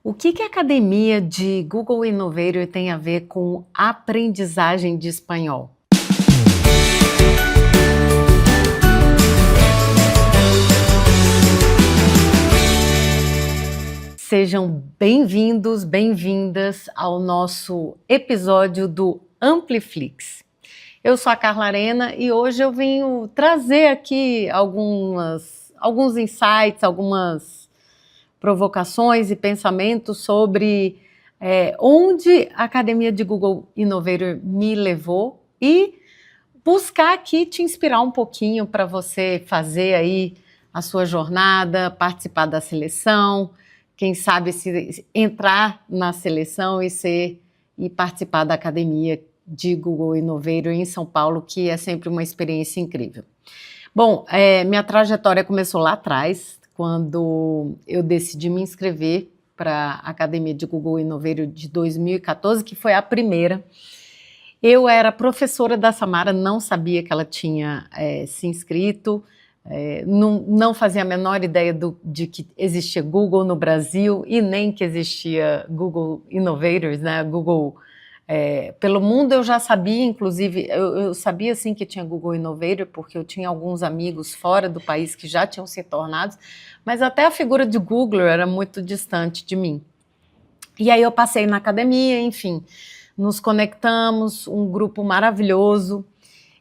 O que a academia de Google Innovator tem a ver com aprendizagem de espanhol? Sejam bem-vindos, bem-vindas ao nosso episódio do Ampliflix. Eu sou a Carla Arena e hoje eu venho trazer aqui alguns insights, algumas provocações e pensamentos sobre onde a Academia de Google Innovator me levou e buscar aqui te inspirar um pouquinho para você fazer aí a sua jornada, participar da seleção, quem sabe se entrar na seleção e participar da Academia de Google Innovator em São Paulo, que é sempre uma experiência incrível. Bom, minha trajetória começou lá atrás, quando eu decidi me inscrever para a Academia de Google Innovator de 2014, que foi a primeira. Eu era professora da Samara, não sabia que ela tinha se inscrito, não fazia a menor ideia de que existia Google no Brasil e nem que existia Google Innovators, né? Google pelo mundo. Eu já sabia, inclusive, eu sabia sim que tinha Google Innovator, porque eu tinha alguns amigos fora do país que já tinham se tornado, mas até a figura de Googler era muito distante de mim. E aí eu passei na academia, enfim, nos conectamos, um grupo maravilhoso,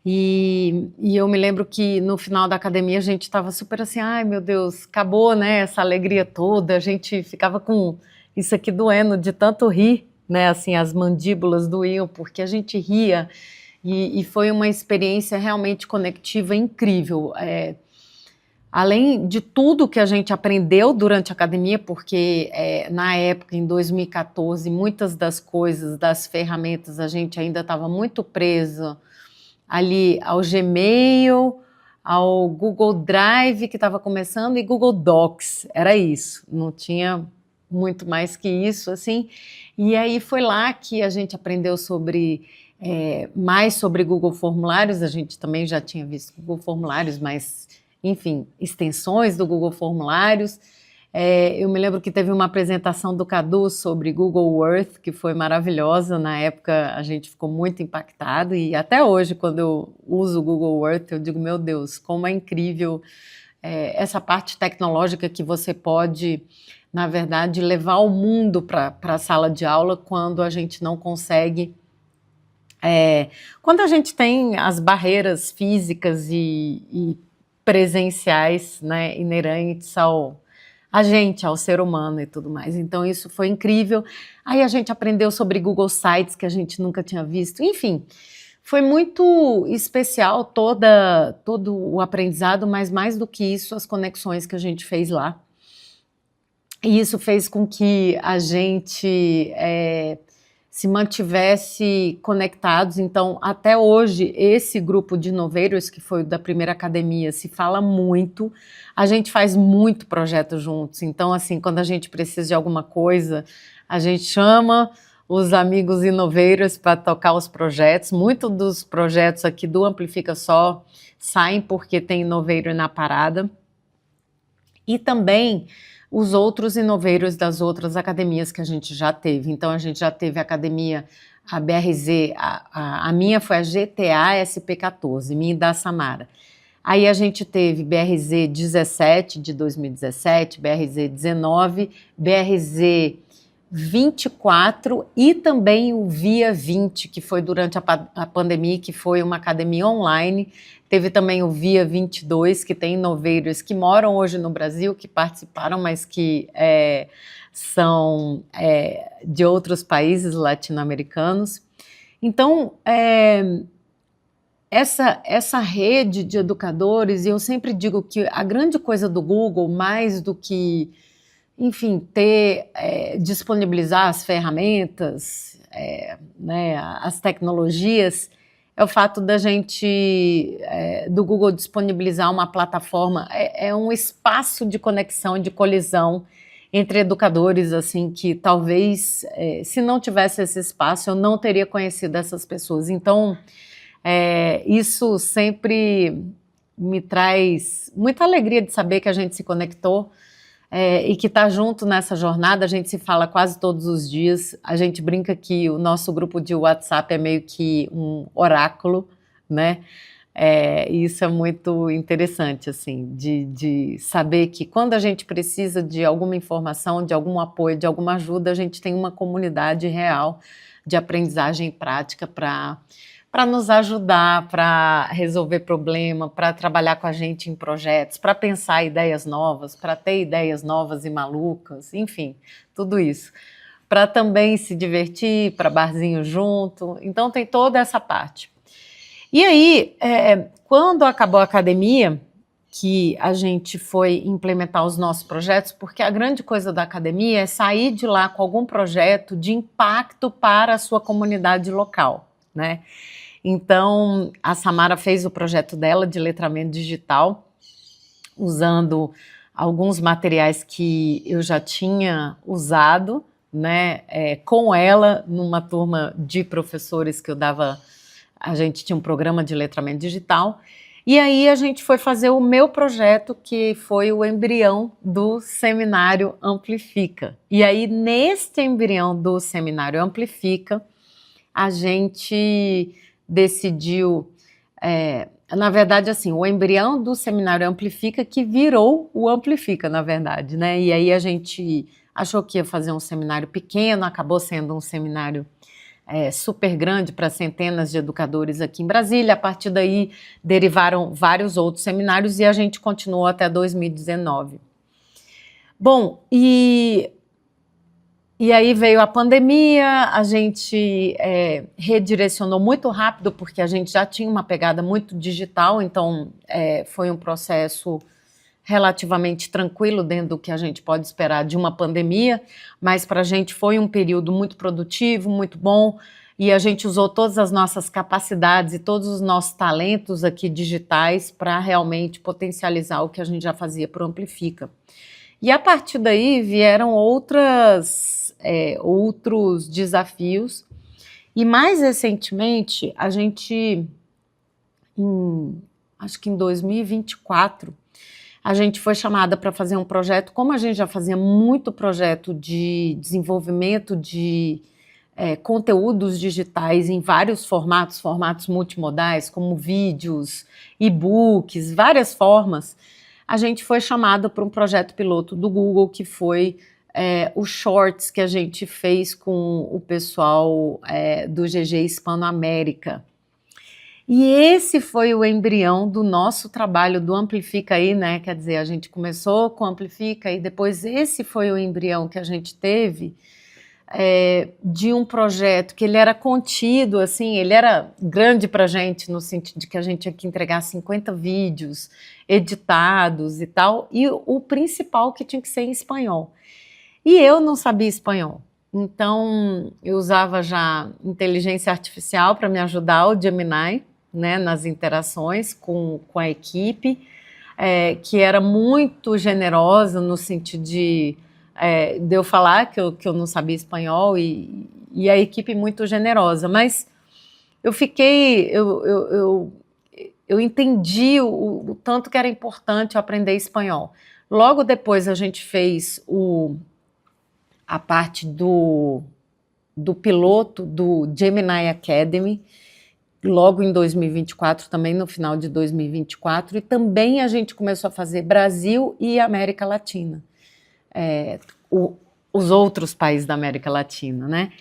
e eu me lembro que no final da academia a gente estava super assim, ai meu Deus, acabou, né, essa alegria toda, a gente ficava com isso aqui doendo de tanto rir, né, assim, as mandíbulas doíam, porque a gente ria, e foi uma experiência realmente conectiva incrível. Além de tudo que a gente aprendeu durante a academia, porque na época, em 2014, muitas das coisas, das ferramentas, a gente ainda estava muito presa ali ao Gmail, ao Google Drive, que estava começando, e Google Docs, era isso, não tinha muito mais que isso, assim. E aí foi lá que a gente aprendeu mais sobre Google Formulários. A gente também já tinha visto Google Formulários, mas, enfim, extensões do Google Formulários. Eu me lembro que teve uma apresentação do Cadu sobre Google Earth, que foi maravilhosa. Na época a gente ficou muito impactado, e até hoje, quando eu uso o Google Earth, eu digo, meu Deus, como é incrível essa parte tecnológica que você pode, na verdade, levar o mundo para a sala de aula quando a gente não consegue, quando a gente tem as barreiras físicas e presenciais, né, inerentes ao ser humano e tudo mais. Então isso foi incrível. Aí a gente aprendeu sobre Google Sites, que a gente nunca tinha visto. Enfim, foi muito especial todo o aprendizado, mas mais do que isso, as conexões que a gente fez lá. E isso fez com que a gente se mantivesse conectados. Então, até hoje, esse grupo de Innovators, que foi da primeira academia, se fala muito. A gente faz muito projeto juntos. Então, assim, quando a gente precisa de alguma coisa, a gente chama os amigos Innovators para tocar os projetos. Muitos dos projetos aqui do Amplifica Só saem porque tem Innovator na parada. E também os outros Innovators das outras academias que a gente já teve. Então, a gente já teve a academia, a BRZ, a minha foi a GTA SP14, minha e da Samara. Aí a gente teve BRZ 17 de 2017, BRZ 19, BRZ 24 e também o Via 20, que foi durante a pandemia, que foi uma academia online. Teve também o Via 22, que tem Innovators que moram hoje no Brasil, que participaram, mas que são de outros países latino-americanos. Então, essa rede de educadores, e eu sempre digo que a grande coisa do Google, mais do que, enfim, disponibilizar as ferramentas, né, as tecnologias, é o fato da gente, do Google disponibilizar uma plataforma, um espaço de conexão e de colisão entre educadores, assim, que talvez, se não tivesse esse espaço, eu não teria conhecido essas pessoas. Então, isso sempre me traz muita alegria de saber que a gente se conectou. e que está junto nessa jornada. A gente se fala quase todos os dias. A gente brinca que o nosso grupo de WhatsApp é meio que um oráculo, né? E isso é muito interessante, assim, de saber que quando a gente precisa de alguma informação, de algum apoio, de alguma ajuda, a gente tem uma comunidade real de aprendizagem prática para nos ajudar, para resolver problema, para trabalhar com a gente em projetos, para pensar ideias novas, para ter ideias novas e malucas, enfim, tudo isso. Para também se divertir, para barzinho junto, então tem toda essa parte. E aí, quando acabou a academia, que a gente foi implementar os nossos projetos, porque a grande coisa da academia é sair de lá com algum projeto de impacto para a sua comunidade local, né? Então, a Samara fez o projeto dela de letramento digital, usando alguns materiais que eu já tinha usado, né, com ela, numa turma de professores que eu dava. A gente tinha um programa de letramento digital, e aí a gente foi fazer o meu projeto, que foi o embrião do Seminário Amplifica. E aí, neste embrião do Seminário Amplifica, a gente decidiu, na verdade, assim, o embrião do Seminário Amplifica que virou o Amplifica, na verdade, né? E aí a gente achou que ia fazer um seminário pequeno, acabou sendo um seminário super grande para centenas de educadores aqui em Brasília. A partir daí derivaram vários outros seminários e a gente continuou até 2019. Bom, e aí veio a pandemia, a gente redirecionou muito rápido, porque a gente já tinha uma pegada muito digital, então foi um processo relativamente tranquilo dentro do que a gente pode esperar de uma pandemia, mas para a gente foi um período muito produtivo, muito bom, e a gente usou todas as nossas capacidades e todos os nossos talentos aqui digitais para realmente potencializar o que a gente já fazia para o Amplifica. E a partir daí vieram outros desafios, e mais recentemente, a gente, acho que em 2024, a gente foi chamada para fazer um projeto. Como a gente já fazia muito projeto de desenvolvimento de conteúdos digitais em vários formatos multimodais, como vídeos, e-books, várias formas, a gente foi chamada para um projeto piloto do Google, que foi o Shorts que a gente fez com o pessoal do GG Hispanoamérica. E esse foi o embrião do nosso trabalho do Amplifica aí, né? Quer dizer, a gente começou com o Amplifica e depois esse foi o embrião que a gente teve de um projeto que ele era contido, assim, ele era grande pra gente no sentido de que a gente tinha que entregar 50 vídeos editados e tal, e o principal que tinha que ser em espanhol. E eu não sabia espanhol. Então, eu usava já inteligência artificial para me ajudar, o Gemini, né, nas interações com a equipe, que era muito generosa no sentido de eu falar que eu não sabia espanhol e a equipe muito generosa. Mas eu fiquei, eu entendi o tanto que era importante eu aprender espanhol. Logo depois a gente fez a parte do piloto do Gemini Academy, logo em 2024, também no final de 2024, e também a gente começou a fazer Brasil e América Latina, os outros países da América Latina, né?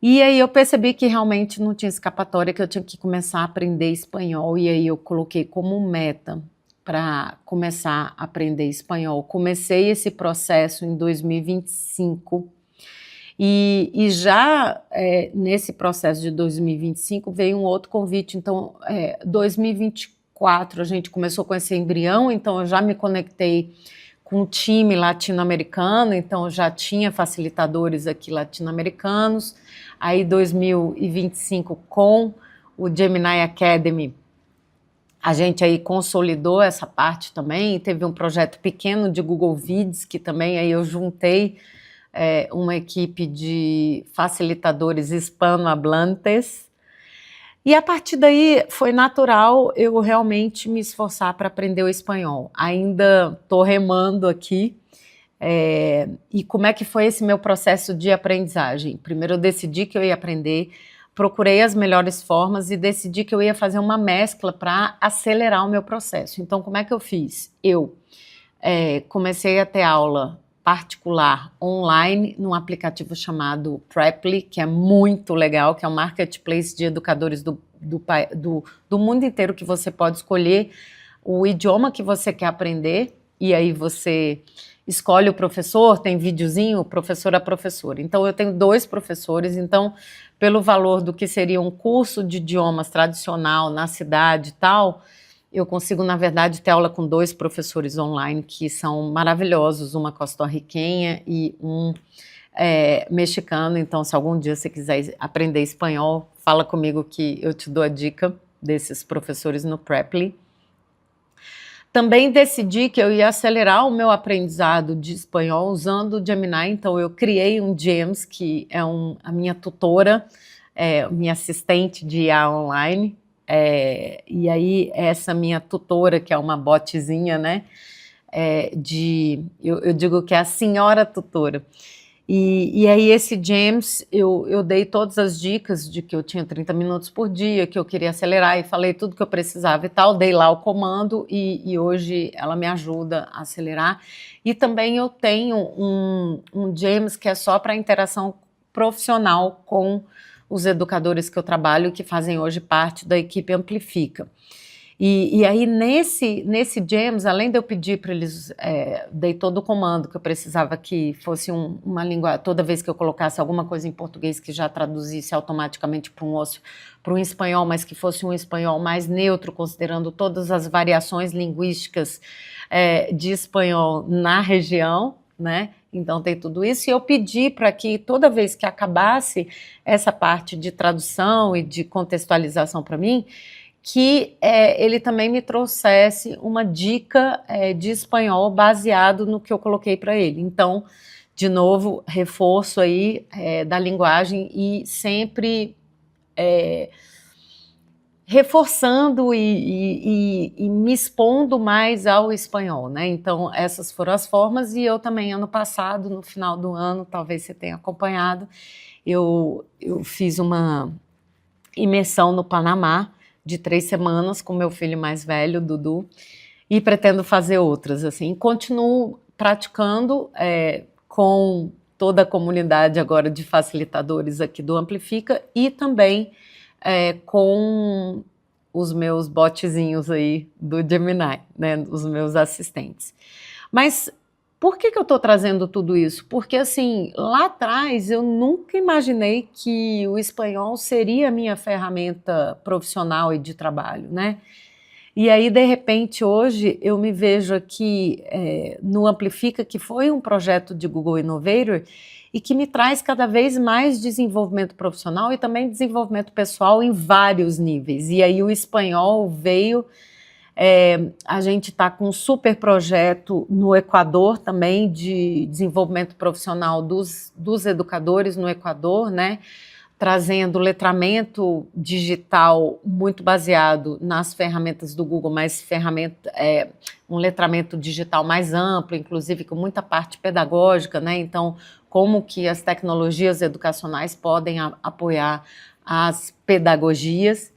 E aí eu percebi que realmente não tinha escapatória, que eu tinha que começar a aprender espanhol, e aí eu coloquei como meta para começar a aprender espanhol. Comecei esse processo em 2025, e já nesse processo de 2025 veio um outro convite. Então, 2024 a gente começou com esse embrião, então eu já me conectei com um time latino-americano, então eu já tinha facilitadores aqui latino-americanos. Aí 2025 com o Gemini Academy, a gente aí consolidou essa parte também, teve um projeto pequeno de Google Vids, que também aí eu juntei uma equipe de facilitadores hispanohablantes, e a partir daí foi natural eu realmente me esforçar para aprender o espanhol. Ainda estou remando aqui, E como é que foi esse meu processo de aprendizagem? Primeiro eu decidi que eu ia aprender, procurei as melhores formas e decidi que eu ia fazer uma mescla para acelerar o meu processo. Então, como é que eu fiz? Eu comecei a ter aula particular online num aplicativo chamado Preply, que é muito legal, que é um marketplace de educadores do mundo inteiro, que você pode escolher o idioma que você quer aprender, e aí você escolhe o professor, tem videozinho, professor a professora. Então eu tenho 2 professores, então pelo valor do que seria um curso de idiomas tradicional na cidade e tal, eu consigo, na verdade, ter aula com 2 professores online que são maravilhosos, uma costarriquenha e um mexicano. Então, se algum dia você quiser aprender espanhol, fala comigo que eu te dou a dica desses professores no Preply. Também decidi que eu ia acelerar o meu aprendizado de espanhol usando o Gemini, então eu criei um Gems, que é a minha tutora, minha assistente de IA online. E aí essa minha tutora, que é uma botzinha, né, eu digo que é a senhora tutora. E aí esse James, eu dei todas as dicas de que eu tinha 30 minutos por dia, que eu queria acelerar, e falei tudo que eu precisava e tal, dei lá o comando e hoje ela me ajuda a acelerar. E também eu tenho um James que é só para interação profissional com os educadores que eu trabalho, que fazem hoje parte da equipe Amplifica. E aí nesse Gems, além de eu pedir para eles, dei todo o comando que eu precisava que fosse uma língua, toda vez que eu colocasse alguma coisa em português que já traduzisse automaticamente para um espanhol, mas que fosse um espanhol mais neutro, considerando todas as variações linguísticas de espanhol na região, né? Então tem tudo isso, e eu pedi para que toda vez que acabasse essa parte de tradução e de contextualização para mim, que ele também me trouxesse uma dica de espanhol baseado no que eu coloquei para ele. Então, de novo, reforço aí da linguagem e sempre reforçando e me expondo mais ao espanhol, né? Então, essas foram as formas, e eu também, ano passado, no final do ano, talvez você tenha acompanhado, eu fiz uma imersão no Panamá, de 3 semanas com meu filho mais velho, Dudu, e pretendo fazer outras, assim. Continuo praticando com toda a comunidade agora de facilitadores aqui do Amplifica e também com os meus botzinhos aí do Gemini, né, os meus assistentes. Mas por que eu estou trazendo tudo isso? Porque, assim, lá atrás eu nunca imaginei que o espanhol seria a minha ferramenta profissional e de trabalho, né? E aí, de repente, hoje eu me vejo aqui no Amplifica, que foi um projeto de Google Innovator e que me traz cada vez mais desenvolvimento profissional e também desenvolvimento pessoal em vários níveis. E aí o espanhol veio... a gente está com um super projeto no Equador também de desenvolvimento profissional dos educadores no Equador, né? Trazendo letramento digital muito baseado nas ferramentas do Google, mas um letramento digital mais amplo, inclusive com muita parte pedagógica, né? Então, como que as tecnologias educacionais podem apoiar as pedagogias.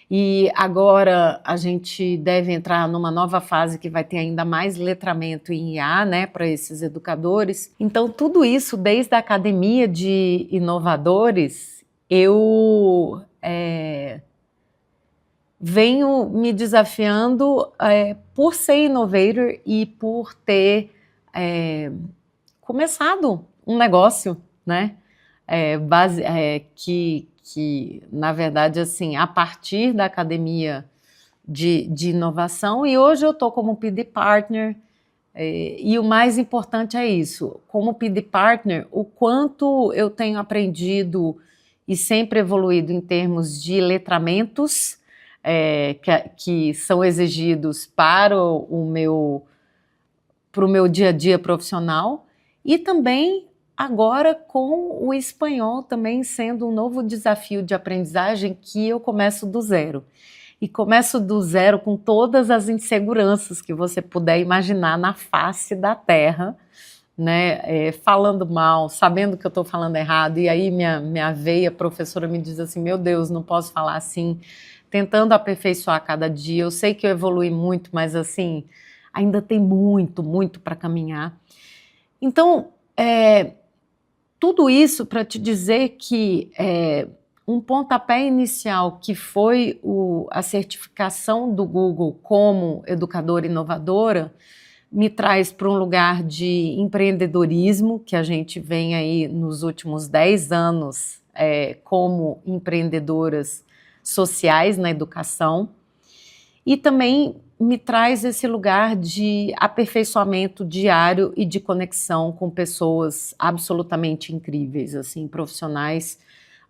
E agora a gente deve entrar numa nova fase que vai ter ainda mais letramento em IA, né, para esses educadores. Então, tudo isso, desde a Academia de Inovadores, eu venho me desafiando por ser innovator e por ter começado um negócio, né, que, na verdade, assim, a partir da academia de inovação, e hoje eu estou como PD Partner, e o mais importante é isso, como PD Partner, o quanto eu tenho aprendido e sempre evoluído em termos de letramentos que são exigidos para o meu dia a dia profissional, e também agora com o espanhol também sendo um novo desafio de aprendizagem, que eu começo do zero. E começo do zero com todas as inseguranças que você puder imaginar na face da Terra, né, falando mal, sabendo que eu estou falando errado, e aí minha veia professora me diz assim, meu Deus, não posso falar assim, tentando aperfeiçoar cada dia. Eu sei que eu evolui muito, mas assim, ainda tem muito, muito para caminhar. Então, tudo isso para te dizer que um pontapé inicial que foi a certificação do Google como educadora inovadora me traz para um lugar de empreendedorismo, que a gente vem aí nos últimos 10 anos como empreendedoras sociais na educação, e também me traz esse lugar de aperfeiçoamento diário e de conexão com pessoas absolutamente incríveis, assim, profissionais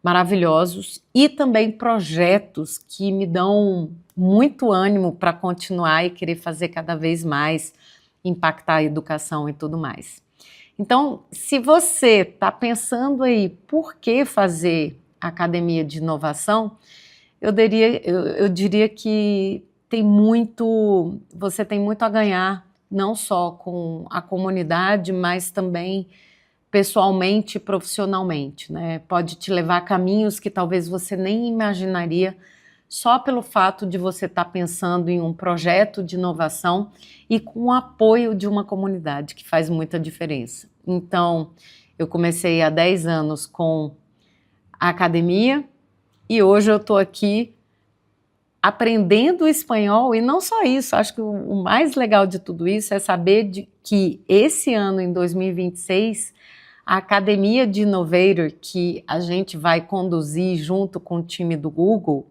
maravilhosos, e também projetos que me dão muito ânimo para continuar e querer fazer cada vez mais, impactar a educação e tudo mais. Então, se você está pensando aí por que fazer academia de inovação, eu diria que você tem muito a ganhar, não só com a comunidade, mas também pessoalmente e profissionalmente, né? Pode te levar a caminhos que talvez você nem imaginaria, só pelo fato de você estar pensando em um projeto de inovação e com o apoio de uma comunidade, que faz muita diferença. Então, eu comecei há 10 anos com a academia e hoje eu estou aqui aprendendo espanhol, e não só isso, acho que o mais legal de tudo isso é saber que esse ano, em 2026, a Academia de Innovator, que a gente vai conduzir junto com o time do Google,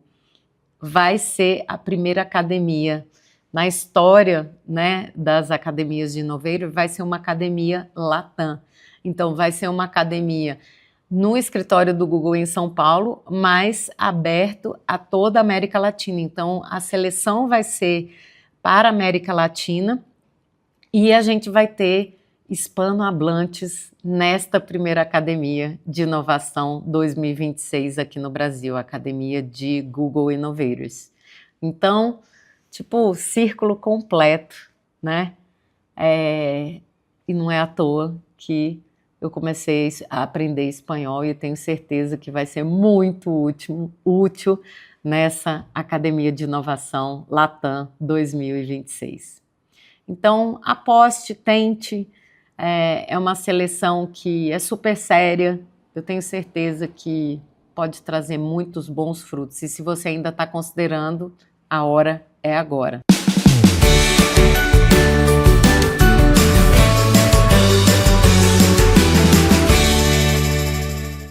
vai ser a primeira academia na história, né, das academias de Innovator, vai ser uma academia Latam. Então, vai ser uma academia no escritório do Google em São Paulo, mas aberto a toda a América Latina. Então, a seleção vai ser para a América Latina e a gente vai ter hispanohablantes nesta primeira Academia de Inovação 2026 aqui no Brasil, a Academia de Google Innovators. Então, tipo, círculo completo, né? E não é à toa que eu comecei a aprender espanhol e eu tenho certeza que vai ser muito útil nessa Academia de Inovação Latam 2026. Então, aposte, tente, é uma seleção que é super séria, eu tenho certeza que pode trazer muitos bons frutos. E se você ainda está considerando, a hora é agora.